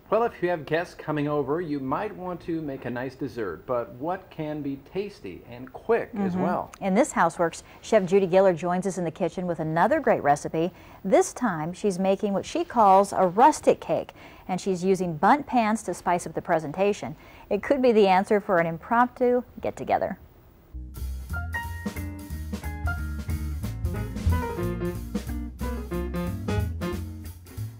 Well, if you have guests coming over, you might want to make a nice dessert, but what can be tasty and quick as well? In this Houseworks, Chef Judy Giller joins us in the kitchen with another great recipe. This time, she's making what she calls a rustic cake, and she's using bundt pans to spice up the presentation. It could be the answer for an impromptu get-together.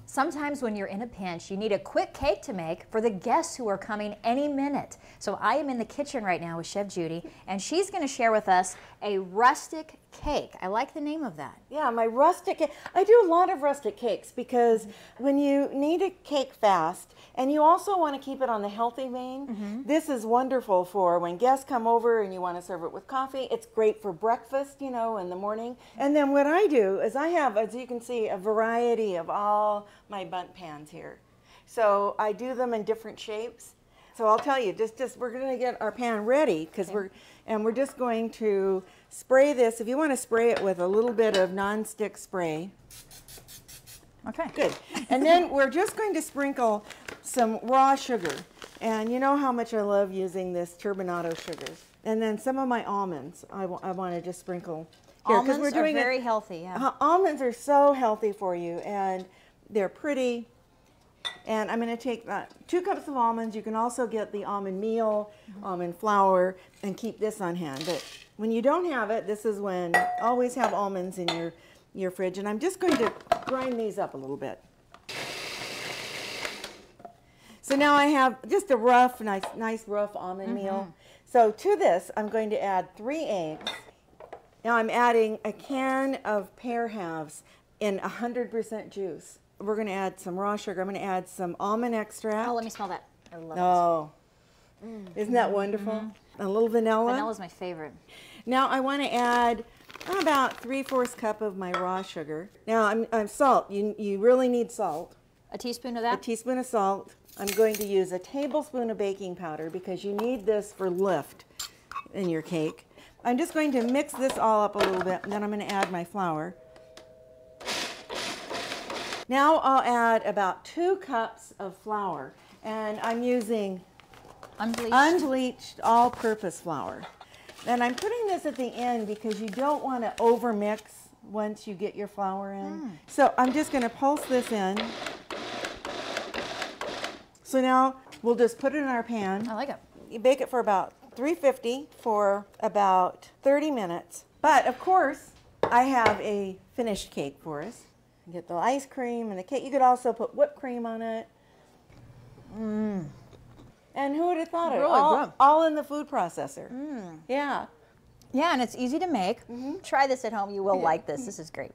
Sometimes when you're in a pinch, you need a quick cake to make for the guests who are coming any minute. So I am in the kitchen right now with Chef Judy, and she's going to share with us a rustic cake. I like the name of that. Yeah, my rustic cake. I do a lot of rustic cakes because when you need a cake fast and you also want to keep it on the healthy vein, this is wonderful for when guests come over and you want to serve it with coffee. It's great for breakfast, you know, in the morning. And then what I do is I have, as you can see, a variety of all my bundt pans here. So I do them in different shapes. So I'll tell you, we're going to get our pan ready because we're just going to spray this. If you want to spray it with a little bit of non-stick spray. Okay. Good. And then we're just going to sprinkle some raw sugar. And you know how much I love using this turbinado sugar. And then some of my almonds I want to just sprinkle here. Almonds are very healthy. Yeah. Almonds are so healthy for you, and they're pretty. And I'm going to take 2 cups of almonds. You can also get the almond meal, almond flour, and keep this on hand. But when you don't have it, this is when always have almonds in your fridge. And I'm just going to grind these up a little bit. So now I have just a rough, nice rough almond meal. So to this, I'm going to add 3 eggs. Now I'm adding a can of pear halves in 100% juice. We're going to add some raw sugar. I'm going to add some almond extract. Oh, let me smell that. I love it. Oh, isn't that wonderful? A little vanilla. Vanilla is my favorite. Now I want to add about 3/4 cup of my raw sugar. Now I'm salt. You really need salt. A teaspoon of that? A teaspoon of salt. I'm going to use a tablespoon of baking powder because you need this for lift in your cake. I'm just going to mix this all up a little bit, and then I'm going to add my flour. Now I'll add about 2 cups of flour, and I'm using unbleached all-purpose flour. And I'm putting this at the end because you don't want to overmix once you get your flour in. So I'm just going to pulse this in. So now we'll just put it in our pan. I like it. You bake it for about 350 for about 30 minutes. But of course, I have a finished cake for us. You get the ice cream and the cake. You could also put whipped cream on it. And who would have thought it? All in the food processor. Yeah. Yeah, and it's easy to make. Try this at home. You will like this. This is great.